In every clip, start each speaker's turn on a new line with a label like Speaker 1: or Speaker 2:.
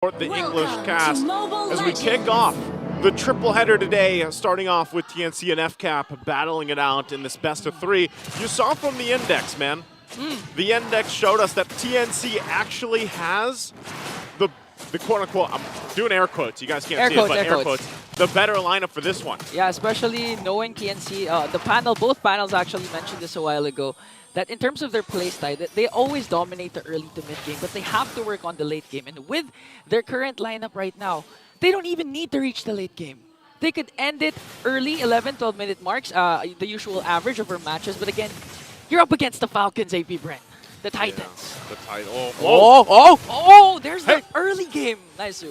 Speaker 1: The English cast as we kick off the triple header today, starting off with TNC and FCAP battling it out in this best of three. You saw from the index, man. The index showed us that TNC actually has the quote-unquote, I'm doing air quotes, you guys can't see it, but air quotes, the better lineup for this one.
Speaker 2: Yeah, especially knowing TNC, the panel, both panels actually mentioned this a while ago, that in terms of their playstyle, they always dominate the early to mid game, but they have to work on the late game. And with their current lineup right now, they don't even need to reach the late game. They could end it early, 11, 12-minute marks, the usual average of our matches. But again, you're up against the Falcons, AP BREN, the Titans.
Speaker 1: Yeah, the Titans.
Speaker 2: Oh, there's the early game. Nice.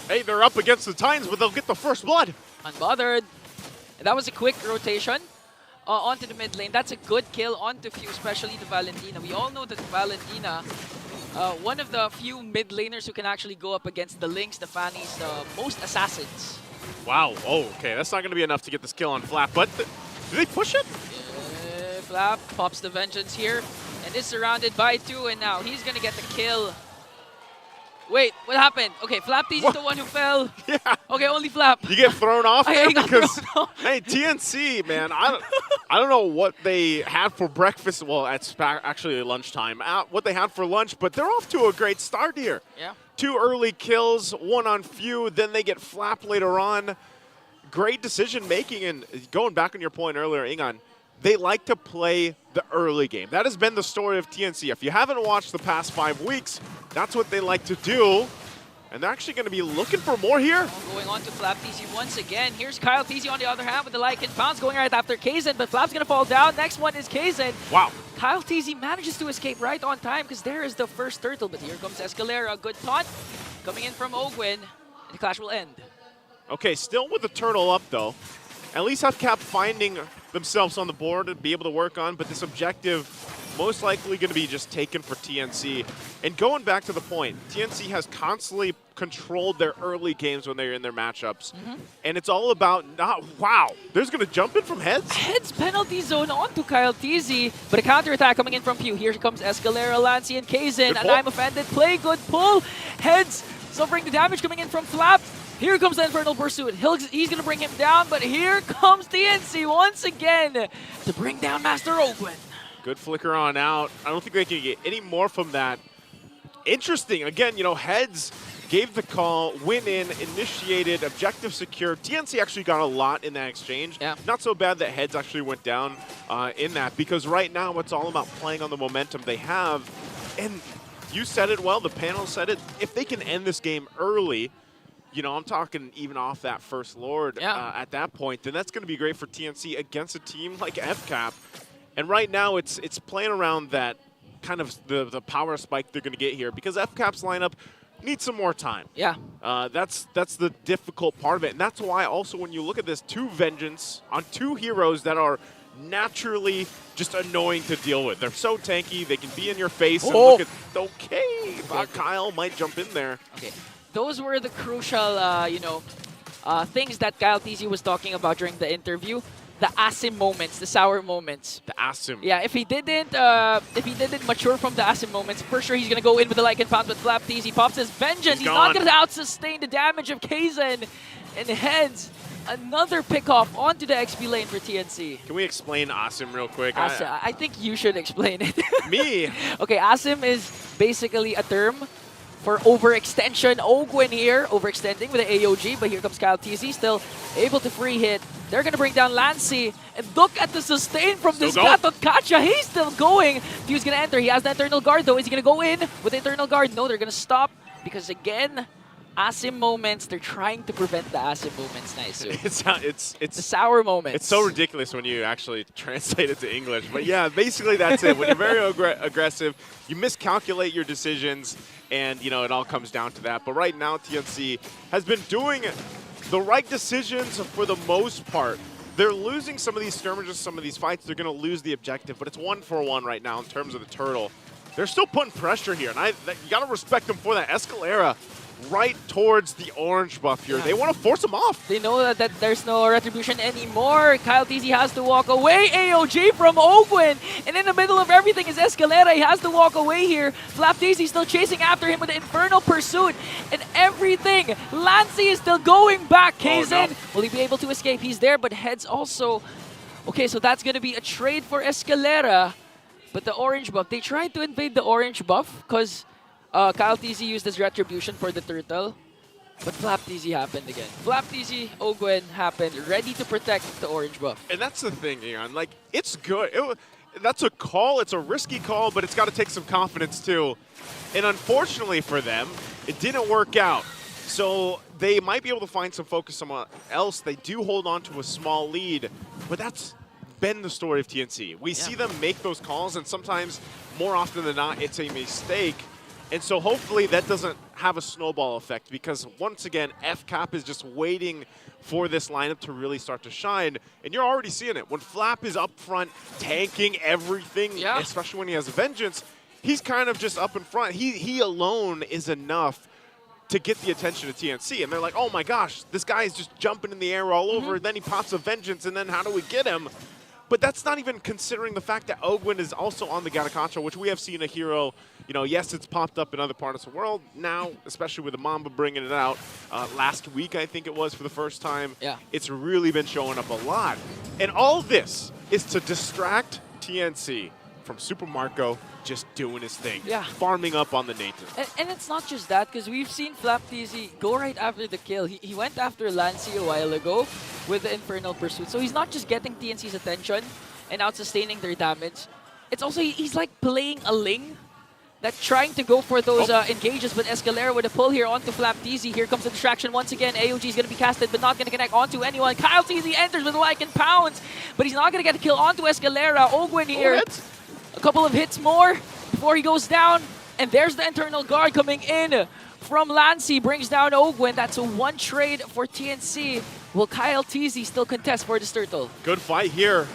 Speaker 1: Hey, they're up against the Titans, but they'll get the first blood.
Speaker 2: Unbothered. And that was a quick rotation. Onto the mid lane. That's a good kill onto few, especially the Valentina. We all know that Valentina, one of the few mid laners who can actually go up against the Lynx, the Fannies, the most assassins.
Speaker 1: Wow. Oh, okay. That's not going to be enough to get this kill on Flap, but do they push it?
Speaker 2: Flap pops the Vengeance here and is surrounded by two, and now he's going to get the kill. Wait, what happened? Okay, Flap TZ is the one who fell.
Speaker 1: Yeah.
Speaker 2: Okay, only Flap.
Speaker 1: You get thrown off there because,
Speaker 2: hey,
Speaker 1: TNC, man, I don't know what they had for breakfast. Well, it's actually lunchtime. What they had for lunch, but they're off to a great start here.
Speaker 2: Yeah.
Speaker 1: 2 early kills, 1 on few, then they get Flap later on. Great decision making, and going back on your point earlier, Ingan, they like to play the early game. That has been the story of TNC. If you haven't watched the past 5 weeks, that's what they like to do. And they're actually going to be looking for more here.
Speaker 2: Going on to Flap TZ once again. Here's Kyle TZ on the other hand with the Lycan Pounds going right after Kaizen, but Flap's going to fall down. Next one is Kaizen.
Speaker 1: Wow.
Speaker 2: Kyle TZ manages to escape right on time because there is the first turtle, but here comes Escalera. Good taunt coming in from Ogwin, and the clash will end.
Speaker 1: Okay, still with the turtle up though. At least FCAP finding themselves on the board to be able to work on, but this objective most likely going to be just taken for TNC. And going back to the point, TNC has constantly controlled their early games when they're in their matchups. And it's all about wow, there's going to jump in from Heads?
Speaker 2: Heads penalty zone onto Kyle TZ, but a counterattack coming in from Pew. Here comes Escalera, Lancy, and Kaizen, and I'm offended. Play, good pull. Heads suffering the damage coming in from Flap. Here comes the Infernal Pursuit. He's going to bring him down, but here comes TNC once again to bring down Master Ogwin.
Speaker 1: Good flicker on out. I don't think they can get any more from that. Interesting. Again, you know, Heads gave the call, win in, initiated, objective secure. TNC actually got a lot in that exchange.
Speaker 2: Yeah.
Speaker 1: Not so bad that Heads actually went down in that, because right now it's all about playing on the momentum they have. And you said it well, the panel said it. If they can end this game early, you know, I'm talking even off that first Lord at that point, then that's going to be great for TNC against a team like FCAP. And right now, it's playing around that kind of the power spike they're going to get here, because FCAP's lineup needs some more time.
Speaker 2: Yeah.
Speaker 1: That's the difficult part of it. And that's why also when you look at this, 2 Vengeance on 2 heroes that are naturally just annoying to deal with. They're so tanky, they can be in your face. And look at, Kyle might jump in there.
Speaker 2: Okay. Those were the crucial, things that Kyle TZ was talking about during the interview. The asim moments, the sour moments.
Speaker 1: The asim.
Speaker 2: Yeah, if he didn't mature from the asim moments, for sure he's gonna go in with the Lycan Pounds. But Flap TZ pops his Vengeance. He's not gonna out-sustain the damage of Kaizen, and Heads. Another pick-off onto the XP lane for TNC.
Speaker 1: Can we explain asim real quick?
Speaker 2: I think you should explain it.
Speaker 1: Me?
Speaker 2: Okay, asim is basically a term for overextension. Ogwin here, overextending with the AOG, but here comes Kyle TZ, still able to free hit. They're going to bring down Lancy, and look at the sustain from this Gatot Kacha. He's still going. Few's going to enter. He has the Eternal Guard, though. Is he going to go in with the Eternal Guard? No, they're going to stop, because again, asim moments, they're trying to prevent the asim moments. Nice.
Speaker 1: It's
Speaker 2: the sour moments.
Speaker 1: It's so ridiculous when you actually translate it to English. But yeah, basically that's it. When you're very aggressive, you miscalculate your decisions, and you know it all comes down to that. But right now, TNC has been doing the right decisions for the most part. They're losing some of these skirmishes, some of these fights. They're going to lose the objective, but it's 1-for-1 right now in terms of the turtle. They're still putting pressure here, and you got to respect them for that. Escalera right towards the orange buff here.
Speaker 2: Yeah.
Speaker 1: They want to force him off.
Speaker 2: They know that there's no retribution anymore. Kyle TZ has to walk away. AOG from Ogwin. And in the middle of everything is Escalera. He has to walk away here. Flap TZ still chasing after him with the Infernal Pursuit. And everything. Lancey is still going back. Kaizen, will he be able to escape? He's there, but Heads also. Okay, so that's going to be a trade for Escalera. But the orange buff, they tried to invade the orange buff because Kyle TZ used his retribution for the turtle. But Flap TZ happened again. Flap TZ, Ogwen happened, ready to protect the orange buff.
Speaker 1: And that's the thing, Ian. Like, it's good. That's a call. It's a risky call, but it's got to take some confidence, too. And unfortunately for them, it didn't work out. So they might be able to find some focus somewhere else. They do hold on to a small lead, but that's been the story of TNC. We see them make those calls, and sometimes, more often than not, it's a mistake. And so hopefully that doesn't have a snowball effect, because once again, FCAP is just waiting for this lineup to really start to shine. And you're already seeing it. When Flap is up front tanking everything, especially when he has Vengeance, he's kind of just up in front. He alone is enough to get the attention of TNC. And they're like, oh my gosh, this guy is just jumping in the air all over. Then he pops a Vengeance, and then how do we get him? But that's not even considering the fact that Ogwin is also on the Gatacontra, which we have seen a hero, you know, yes, it's popped up in other parts of the world. Now, especially with the Mamba bringing it out last week, I think it was, for the first time. Yeah. It's really been showing up a lot. And all this is to distract TNC from Super Marco just doing his thing, farming up on the native.
Speaker 2: And it's not just that, because we've seen Flap TZ go right after the kill. He went after Lancey a while ago with the Infernal Pursuit. So he's not just getting TNC's attention and out-sustaining their damage. It's also, he's like playing a Ling that's trying to go for those engages, but Escalera with a pull here onto Flap TZ. Here comes the distraction once again. AOG is going to be casted, but not going to connect onto anyone. Kyle TZ enters with Lycan Pounds, but he's not going to get a kill onto Escalera. Ogwin here. A couple of hits more before he goes down. And there's the internal guard coming in from Lancey. Brings down Ogwin. That's a one trade for TNC. Will Kyle TZ still contest for this turtle?
Speaker 1: Good fight here.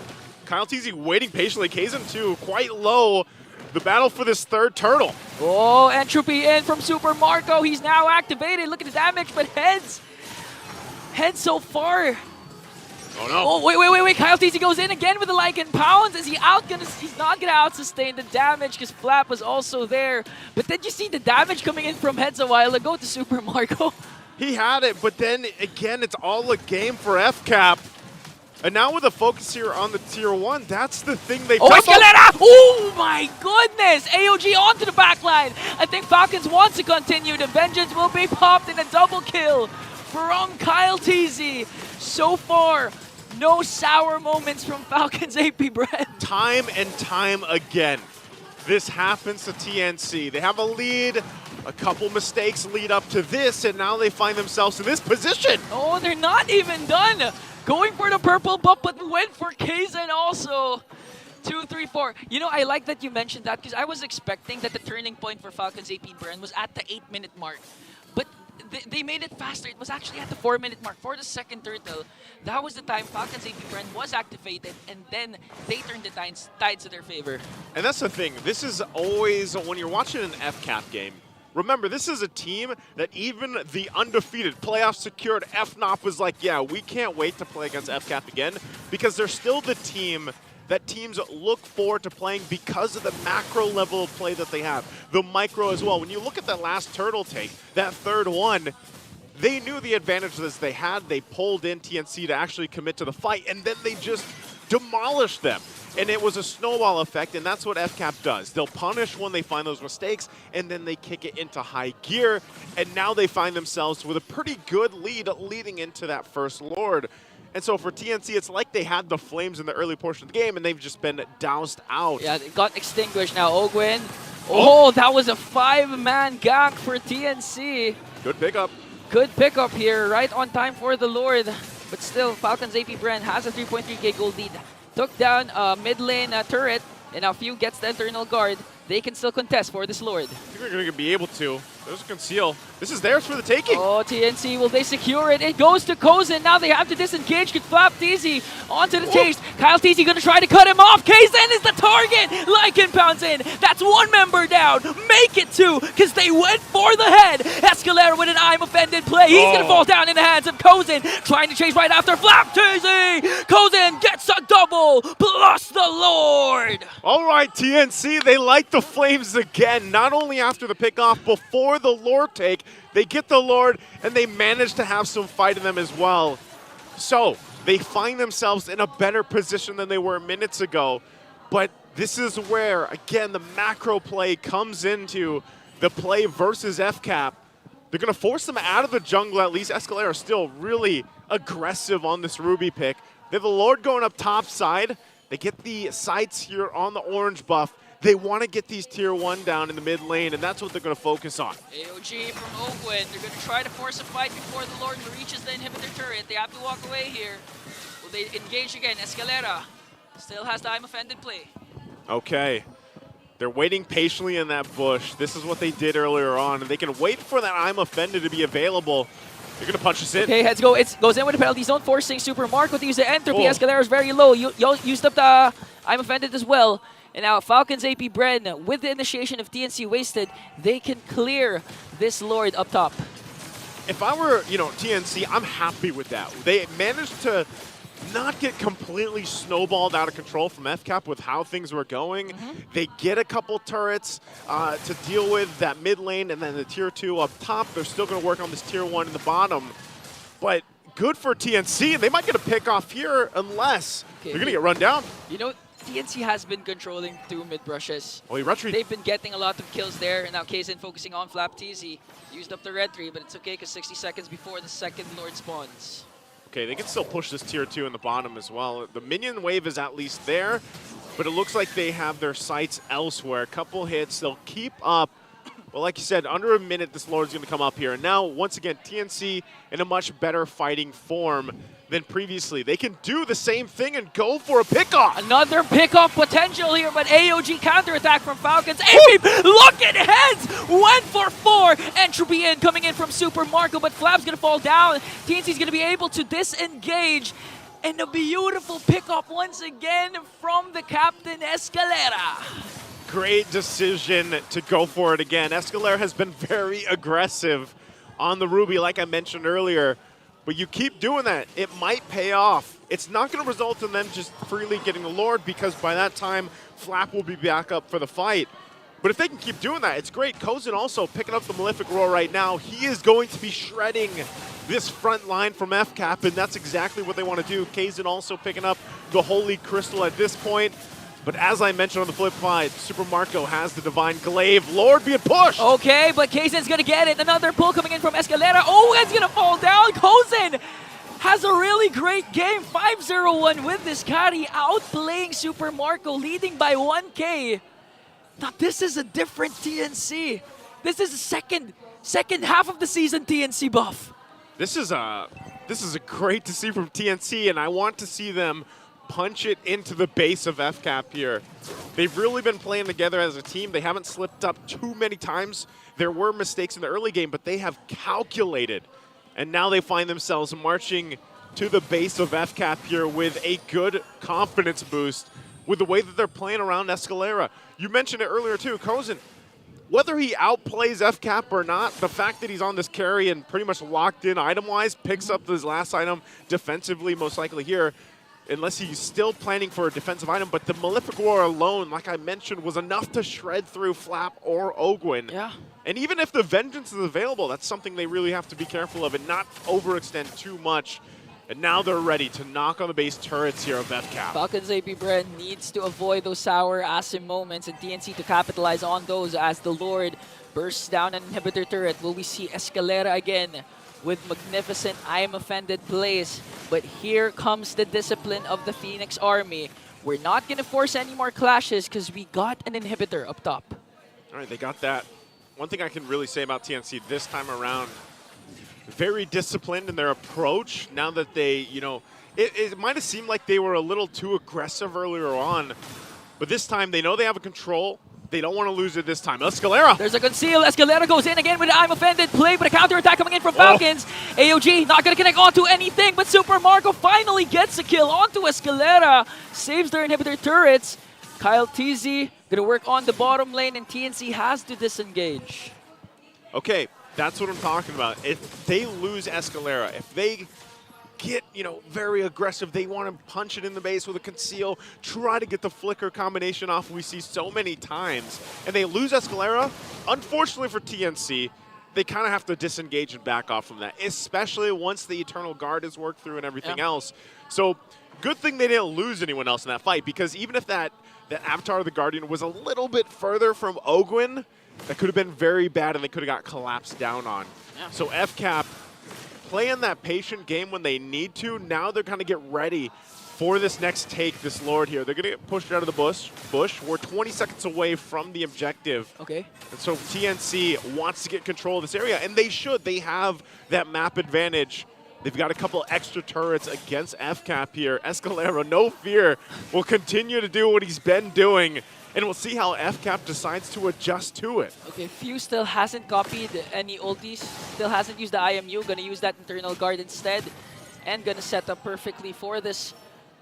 Speaker 1: Kyle TZ waiting patiently. Kaizen too, quite low. The battle for this third turtle.
Speaker 2: Oh, Entropy in from Super Marco. He's now activated. Look at the damage, but Heads so far.
Speaker 1: Oh no.
Speaker 2: Oh, wait. Kyle TZ goes in again with the Lycan Pounds. Is he out? He's not going to out-sustain the damage because Flap was also there. But then you see the damage coming in from Heads a while ago to Super Marco.
Speaker 1: He had it, but then again, it's all a game for FCAP. And now with a focus here on the Tier 1, that's the thing they...
Speaker 2: Oh, Escalera! Oh my goodness! AOG onto the backline. I think Falcons wants to continue. The Vengeance will be popped in a double kill from Kyle TZ. So far, no sour moments from Falcons AP BREN.
Speaker 1: Time and time again, this happens to TNC. They have a lead, a couple mistakes lead up to this, and now they find themselves in this position.
Speaker 2: Oh, they're not even done. Going for the purple buff, but went for Kaizen also. 2, 3, 4. You know, I like that you mentioned that because I was expecting that the turning point for Falcons AP BREN was at the 8-minute mark. But they made it faster. It was actually at the 4-minute mark for the second turtle. That was the time Falcons AP BREN was activated, and then they turned the tides to their favor.
Speaker 1: And that's the thing. This is always, when you're watching an FCAP game, remember, this is a team that even the undefeated, playoff secured FNOP was like, yeah, we can't wait to play against FCAP again, because they're still the team that teams look forward to playing because of the macro level of play that they have. The micro as well. When you look at that last turtle take, that third one, they knew the advantages they had. They pulled in TNC to actually commit to the fight, and then they just demolished them. And it was a snowball effect, and that's what FCAP does. They'll punish when they find those mistakes, and then they kick it into high gear, and now they find themselves with a pretty good lead leading into that first Lord. And so for TNC, it's like they had the flames in the early portion of the game, and they've just been doused out.
Speaker 2: Yeah, it got extinguished now. Ogwin. Oh, that was a 5-man gank for TNC.
Speaker 1: Good pickup.
Speaker 2: Good pickup here, right on time for the Lord. But still, Falcons AP BREN has a 3.3k gold lead. Took down mid lane turret, and now Few gets the internal guard. They can still contest for this Lord.
Speaker 1: I think we're going to be able to. There's a conceal. This is theirs for the taking.
Speaker 2: Oh, TNC, will they secure it? It goes to Kozin. Now they have to disengage. Could flap TZ onto the chase. Kyle TZ going to try to cut him off. Kzen is the target. Lycan pounds in. That's one member down. Make it two, because they went for the head. Escalera with an I'm offended play. He's going to fall down in the hands of Kozin. Trying to chase right after flap TZ. Kozin gets a double plus the Lord.
Speaker 1: All right, TNC, they light the flames again. Not only after the pickoff, before the Lord take, they get the Lord, and they manage to have some fight in them as well. So they find themselves in a better position than they were minutes ago. But this is where, again, the macro play comes into the play versus FCAP. They're going to force them out of the jungle at least. Escalera is still really aggressive on this Ruby pick. They have the Lord going up top side. They get the sights here on the orange buff. They want to get these tier 1 down in the mid lane, and that's what they're going to focus on.
Speaker 2: AOG from Oakwood. They're going to try to force a fight before the Lord reaches the inhibitor turret. They have to walk away here. Will they engage again? Escalera still has the I'm offended play.
Speaker 1: Okay. They're waiting patiently in that bush. This is what they did earlier on, and they can wait for that I'm offended to be available. They're going to punch us in.
Speaker 2: Okay, heads go. It goes in with the penalty zone, forcing Super Marco to use the entropy. Escalera is very low. You used up the I'm offended as well. And now Falcons AP BREN, with the initiation of TNC wasted, they can clear this Lord up top.
Speaker 1: If I were, TNC, I'm happy with that. They managed to not get completely snowballed out of control from FCAP with how things were going. They get a couple turrets to deal with that mid lane, and then the tier 2 up top. They're still going to work on this tier 1 in the bottom. But good for TNC. They might get a pick off here unless they're going to get run down.
Speaker 2: TNC has been controlling through mid brushes.
Speaker 1: Oh, he retreat.
Speaker 2: They've been getting a lot of kills there, and now Kzen focusing on Flap TZ. Used up the red 3, but it's okay because 60 seconds before the second Lord spawns.
Speaker 1: Okay, they can still push this tier 2 in the bottom as well. The minion wave is at least there, but it looks like they have their sights elsewhere. A couple hits, they'll keep up. Well, like you said, under a minute, this Lord's going to come up here. And now, once again, TNC in a much better fighting form than previously. They can do the same thing and go for a pickoff.
Speaker 2: Another pickoff potential here, but AOG counterattack from Falcons. Look at heads! Went for 4. Entropy in, coming in from Super Marco, but Flap's going to fall down. TNC's going to be able to disengage. And a beautiful pickoff once again from the captain, Escalera.
Speaker 1: Great decision to go for it again. Escalera has been very aggressive on the Ruby, like I mentioned earlier. But you keep doing that, it might pay off. It's not going to result in them just freely getting the Lord, because by that time, Flap will be back up for the fight. But if they can keep doing that, it's great. Kozin also picking up the Malefic Roar right now. He is going to be shredding this front line from FCAP, and that's exactly what they want to do. Kzen also picking up the Holy Crystal at this point. But as I mentioned on the flip side, Super Marco has the Divine Glaive. Lord being pushed.
Speaker 2: Okay, but Kzen's going to get it. Another pull coming in from Escalera. Oh, it's going to fall down. Kozin has a really great game. 5-0-1 with this carry, outplaying Super Marco, leading by 1K. Now, this is a different TNC. This is the second half of the season TNC buff.
Speaker 1: This is great to see from TNC, and I want to see them punch it into the base of FCAP here. They've really been playing together as a team. They haven't slipped up too many times. There were mistakes in the early game, but they have calculated. And now they find themselves marching to the base of FCAP here with a good confidence boost with the way that they're playing around Escalera. You mentioned it earlier too, Kozin. Whether he outplays FCAP or not, the fact that he's on this carry and pretty much locked in item-wise, picks up this last item defensively most likely here, unless he's still planning for a defensive item. But the Malefic Roar alone, like I mentioned, was enough to shred through Flap or Ogwin.
Speaker 2: Yeah.
Speaker 1: And even if the Vengeance is available, that's something they really have to be careful of and not overextend too much. And now they're ready to knock on the base turrets here of FCAP.
Speaker 2: Falcons AP BREN needs to avoid those sour Asim moments, and TNC to capitalize on those as the Lord bursts down an inhibitor turret. Will we see Escalera again with magnificent I am offended plays? But here comes the discipline of the Phoenix Army. We're not going to force any more clashes because we got an inhibitor up top.
Speaker 1: All right, they got that. One thing I can really say about TNC this time around, very disciplined in their approach. Now that they, it might have seemed like they were a little too aggressive earlier on, but this time they know they have a control. they don't want to lose it this time. Escalera.
Speaker 2: There's a conceal. Escalera goes in again with the I'm Offended play, but a counter-attack coming in from Falcons. AOG not going to connect onto anything, but Super Marco finally gets a kill onto Escalera. Saves their inhibitor turrets. Kyle TZ going to work on the bottom lane, and TNC has to disengage.
Speaker 1: Okay, that's what I'm talking about. If they lose Escalera, if they get, very aggressive, they want to punch it in the base with a conceal, try to get the flicker combination off we see so many times, and they lose Escalera, unfortunately for TNC, they kind of have to disengage and back off from that, especially once the Eternal Guard is worked through and everything else. So good thing they didn't lose anyone else in that fight, because even if that Avatar of the Guardian was a little bit further from Ogwin, that could have been very bad and they could have got collapsed down on.
Speaker 2: Yeah.
Speaker 1: So FCAP playing that patient game when they need to. Now they're going to get ready for this next take, this Lord here. They're going to get pushed out of the bush. We're 20 seconds away from the objective.
Speaker 2: Okay.
Speaker 1: And so TNC wants to get control of this area, and they should. They have that map advantage. They've got a couple extra turrets against FCAP here. Escalera, no fear, will continue to do what he's been doing, and we'll see how FCAP decides to adjust to it.
Speaker 2: Okay, Few still hasn't copied any ultis, still hasn't used the IMU, gonna use that Eternal Guard instead, and gonna set up perfectly for this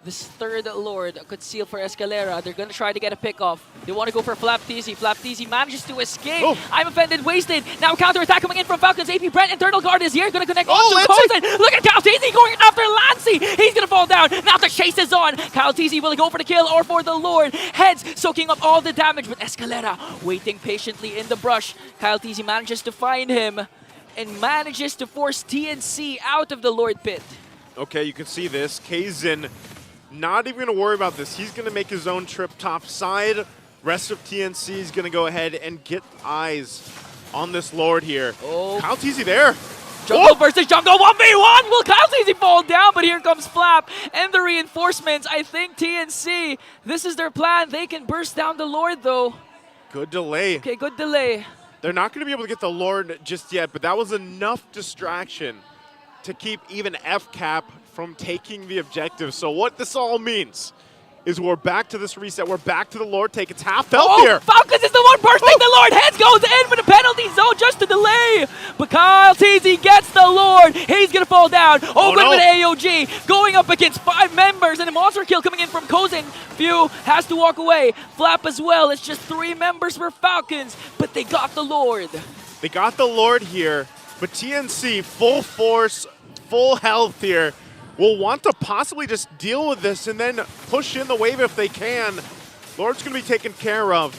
Speaker 2: third Lord. A conceal for Escalera. They're gonna try to get a pick off. They want to go for Flap TZ. Flap TZ manages to escape.
Speaker 1: Oh.
Speaker 2: I'm Offended, wasted. Now counter-attack coming in from Falcons. AP BREN, Eternal Guard is here, gonna connect
Speaker 1: Oh,
Speaker 2: onto
Speaker 1: Lancey!
Speaker 2: Cozen. Look at Kyle TZ going after Lancey. He's gonna fall down. Now the chase is on. Kyle TZ will go for the kill or for the Lord. Heads soaking up all the damage, but Escalera waiting patiently in the brush. Kyle TZ manages to find him and manages to force TNC out of the Lord pit.
Speaker 1: Okay, you can see this. Kaizen not even going to worry about this. He's going to make his own trip top side. Rest of TNC is going to go ahead and get eyes on this Lord here.
Speaker 2: Oh.
Speaker 1: Kyle TZ there.
Speaker 2: Jungle versus jungle 1v1! Will Kyle TZ fall down? But here comes Flap and the reinforcements. I think TNC, this is their plan. They can burst down the Lord though.
Speaker 1: Good delay.
Speaker 2: Okay, good delay.
Speaker 1: They're not going to be able to get the Lord just yet, but that was enough distraction to keep even FCAP from taking the objective. So what this all means is we're back to this reset. We're back to the Lord take. It's half health here.
Speaker 2: Falcons is the one bursting the Lord. Heads goes in with a penalty zone just to delay. But Kyle TZ gets the Lord. He's going to fall down. Open with AOG going up against 5 members. And a monster kill coming in from Kozen. Few has to walk away. Flap as well. It's just 3 members for Falcons. But they got the Lord.
Speaker 1: They got the Lord here. But TNC, full force, full health here, will want to possibly just deal with this and then push in the wave if they can. Lord's going to be taken care of.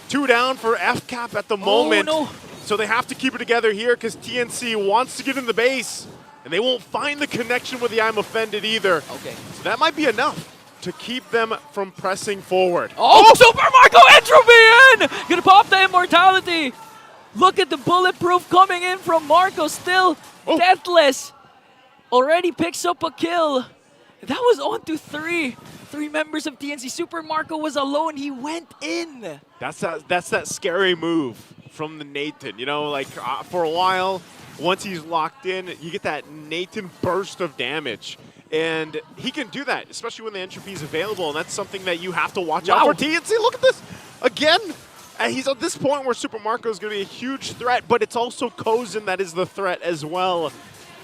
Speaker 1: 2 down for FCAP at the moment.
Speaker 2: No.
Speaker 1: So they have to keep it together here because TNC wants to get in the base. And they won't find the connection with the I'm Offended either.
Speaker 2: Okay.
Speaker 1: So that might be enough to keep them from pressing forward.
Speaker 2: Oh, Super Marco Entropy in! Gonna pop the immortality. Look at the bulletproof coming in from Marco, still deathless. Already picks up a kill. That was on to 3 members of TNC. Super Marco was alone. He went in.
Speaker 1: That's that scary move from the Nathan. For a while, once he's locked in, you get that Nathan burst of damage. And he can do that, especially when the entropy is available. And that's something that you have to watch out for. TNC, look at this. Again, he's at this point where Super Marco is going to be a huge threat, but it's also Kozen that is the threat as well,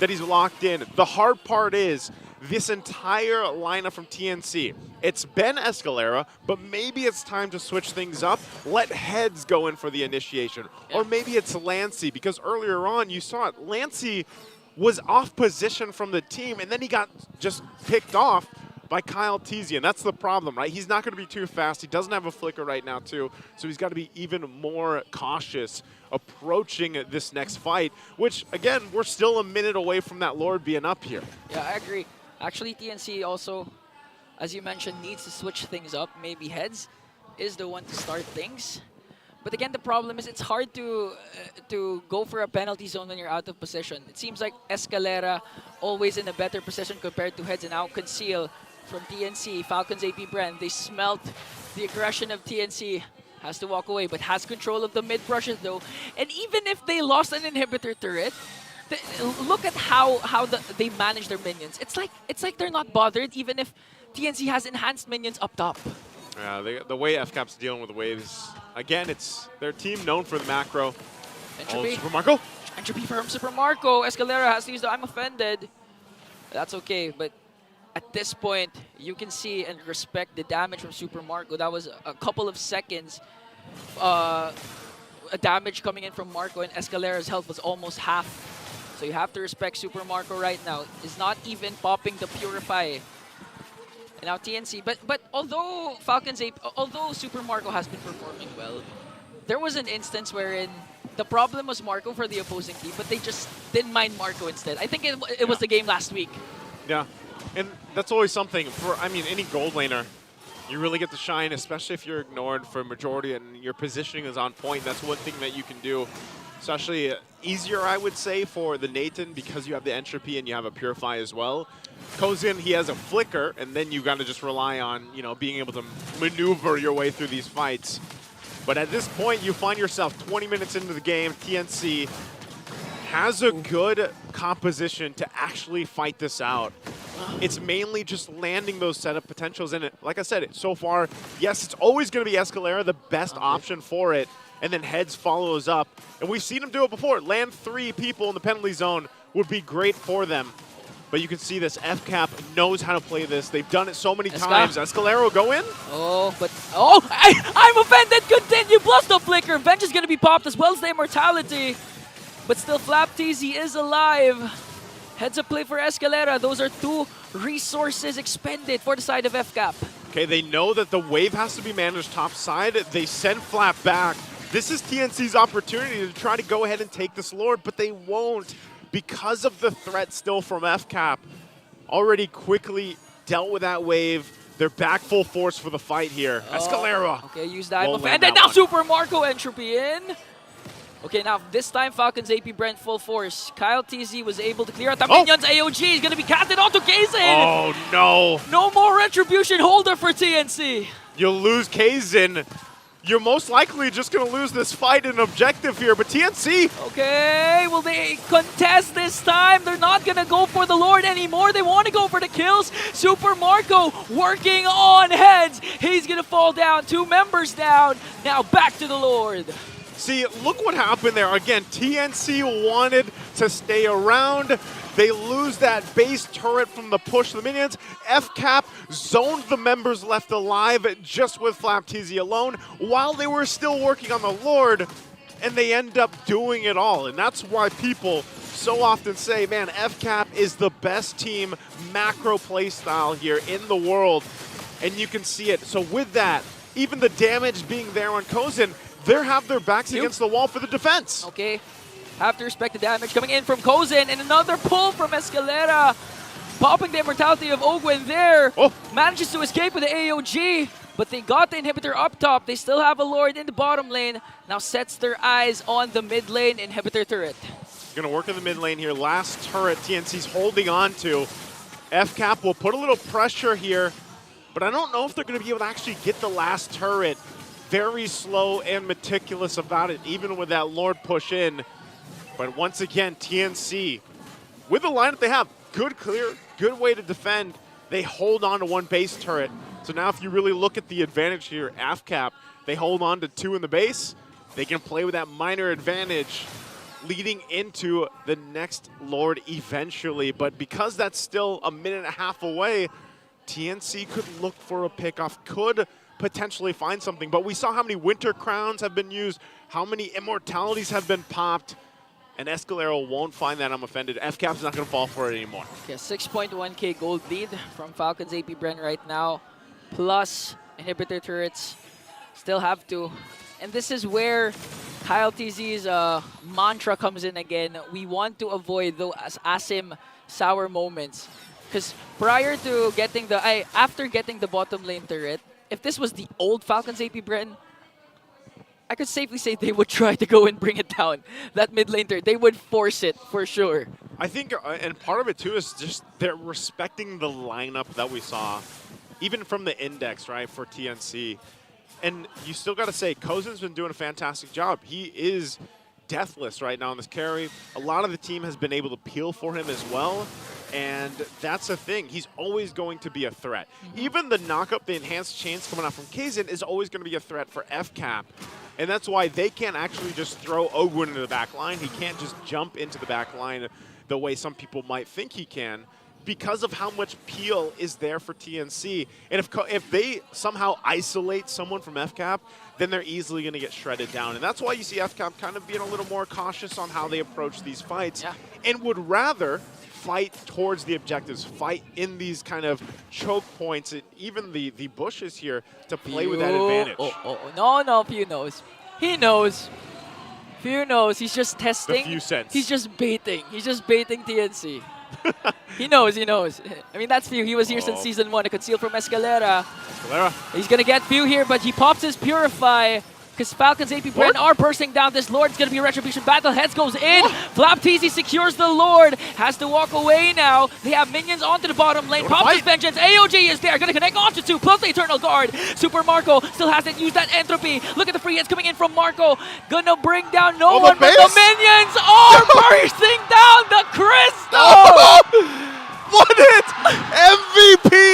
Speaker 1: that he's locked in. The hard part is this entire lineup from TNC. It's been Escalera, but maybe it's time to switch things up. Let Heads go in for the initiation. Or maybe it's Lancey, because earlier on you saw it. Lancey was off position from the team, and then he got just picked off by Kyle TZ, and that's the problem, right? He's not going to be too fast. He doesn't have a flicker right now, too, so he's got to be even more cautious approaching this next fight, which, again, we're still a minute away from that Lord being up here.
Speaker 2: Yeah, I agree. Actually, TNC also, as you mentioned, needs to switch things up. Maybe Heads is the one to start things. But again, the problem is it's hard to go for a penalty zone when you're out of position. It seems like Escalera always in a better position compared to Heads, and now Conceal from TNC. Falcons AP BREN, they smelt the aggression of TNC. Has to walk away, but has control of the mid brushes though. And even if they lost an inhibitor turret, look at how they manage their minions. It's like they're not bothered even if TNC has enhanced minions up top.
Speaker 1: Yeah, the way FCAP's dealing with waves, again, it's their team known for the macro.
Speaker 2: Entropy.
Speaker 1: Super Marco.
Speaker 2: Entropy from Super Marco. Escalera has to use the I'm offended. That's okay, but at this point, you can see and respect the damage from Super Marco. That was a couple of seconds. A damage coming in from Marco, and Escalera's health was almost half. So you have to respect Super Marco right now. Is not even popping the Purify. And now TNC, but although although Super Marco has been performing well, there was an instance wherein the problem was Marco for the opposing team, but they just didn't mind Marco instead. I think it was the game last week.
Speaker 1: Yeah, and that's always something for, I mean, any gold laner. You really get to shine, especially if you're ignored for a majority and your positioning is on point. That's one thing that you can do. Especially easier, I would say, for the Nathan because you have the Entropy and you have a Purify as well. Kozin, he has a Flicker, and then you got to just rely on, you know, being able to maneuver your way through these fights. But at this point, you find yourself 20 minutes into the game. TNC has a good composition to actually fight this out. It's mainly just landing those setup potentials in it. Like I said, so far, yes, it's always going to be Escalera, the best option for it. And then Heads follows up. And we've seen him do it before. Land 3 people in the penalty zone would be great for them. But you can see this. FCAP knows how to play this. They've done it so many times. Escalera will go in.
Speaker 2: Oh, but... Oh, I'm offended. Continue. Plus the Flicker. Venge is going to be popped as well as the Immortality. But still, Flap TZ is alive. Heads up play for Escalera. Those are 2 resources expended for the side of FCAP.
Speaker 1: Okay, they know that the wave has to be managed top side. They send Flap back. This is TNC's opportunity to try to go ahead and take this Lord, but they won't because of the threat still from FCAP. Already quickly dealt with that wave. They're back full force for the fight here. Escalera.
Speaker 2: Okay, use the I'm offended. Now Super Marco Entropy in. Okay, now this time Falcons AP BREN full force. Kyle TZ was able to clear out the minions. AOG is going to be casted onto Kazin.
Speaker 1: Oh, no.
Speaker 2: No more Retribution holder for TNC.
Speaker 1: You'll lose Kazin. You're most likely just going to lose this fight in objective here, but TNC.
Speaker 2: Okay, will they contest this time? They're not going to go for the Lord anymore. They want to go for the kills. Super Marco working on Heads. He's going to fall down. 2 members down. Now back to the Lord.
Speaker 1: See, look what happened there. Again, TNC wanted to stay around. They lose that base turret from the push of the minions. FCAP zoned the members left alive just with Flap TZ alone while they were still working on the Lord, and they end up doing it all. And that's why people so often say, man, FCAP is the best team macro playstyle here in the world, and you can see it. So with that, even the damage being there on Kozin, they have their backs against the wall for the defense.
Speaker 2: Okay, have to respect the damage coming in from Kozin, and another pull from Escalera. Popping the Immortality of Ogwen there.
Speaker 1: Oh.
Speaker 2: Manages to escape with the AOG, but they got the inhibitor up top. They still have a Lord in the bottom lane. Now sets their eyes on the mid lane inhibitor turret.
Speaker 1: Gonna work in the mid lane here. Last turret TNC's holding on to. FCAP will put a little pressure here, but I don't know if they're gonna be able to actually get the last turret. Very slow and meticulous about it, even with that Lord push in. But once again, TNC, with the lineup they have, good clear, good way to defend. They hold on to 1 base turret. So now if you really look at the advantage here, FCAP, they hold on to 2 in the base. They can play with that minor advantage leading into the next Lord eventually. But because that's still a minute and a half away, TNC could look for a pickoff, could potentially find something. But we saw how many Winter Crowns have been used, how many Immortalities have been popped, and Escalera won't find that I'm offended. FCAP's not going to fall for it anymore.
Speaker 2: Okay, 6.1k gold lead from Falcons AP BREN right now, plus inhibitor turrets. Still have to. And this is where Kyle TZ's mantra comes in again. We want to avoid those asim sour moments. Because prior to getting the, after getting the bottom lane turret, if this was the old Falcons AP BREN, I could safely say they would try to go and bring it down. That mid lane turret, they would force it for sure.
Speaker 1: I think, and part of it too is just they're respecting the lineup that we saw, even from the index, right, for TNC. And you still got to say, Kozin's been doing a fantastic job. He is deathless right now on this carry. A lot of the team has been able to peel for him as well. And that's the thing. He's always going to be a threat. Even the knockup, the enhanced chains coming out from Kaizen is always going to be a threat for FCAP. And that's why they can't actually just throw Ogwin into the back line. He can't just jump into the back line the way some people might think he can, because of how much peel is there for TNC. And if they somehow isolate someone from FCAP, then they're easily going to get shredded down. And that's why you see FCAP kind of being a little more cautious on how they approach these fights, and would rather fight towards the objectives, fight in these kind of choke points, and even the bushes here to play with that advantage.
Speaker 2: No, Few knows. He knows. Few knows. He's just testing.
Speaker 1: The Few sense.
Speaker 2: He's just baiting. He's just baiting TNC. He knows. I mean, that's Few. He was here since Season 1. A conceal from Escalera. He's going to get Few here, but he pops his Purify. Because Falcons, AP BREN are bursting down. This Lord's going to be a Retribution battle. Heads goes in. Flap TZ secures the Lord. Has to walk away now. They have minions onto the bottom lane. Pops his Vengeance. AOG is there. Going to connect onto 2. Plus the Eternal Guard. Super Marco still hasn't used that Entropy. Look at the free hits coming in from Marco. Gonna bring down no one, but the minions are bursting down the crystal.
Speaker 1: Won it! MVP!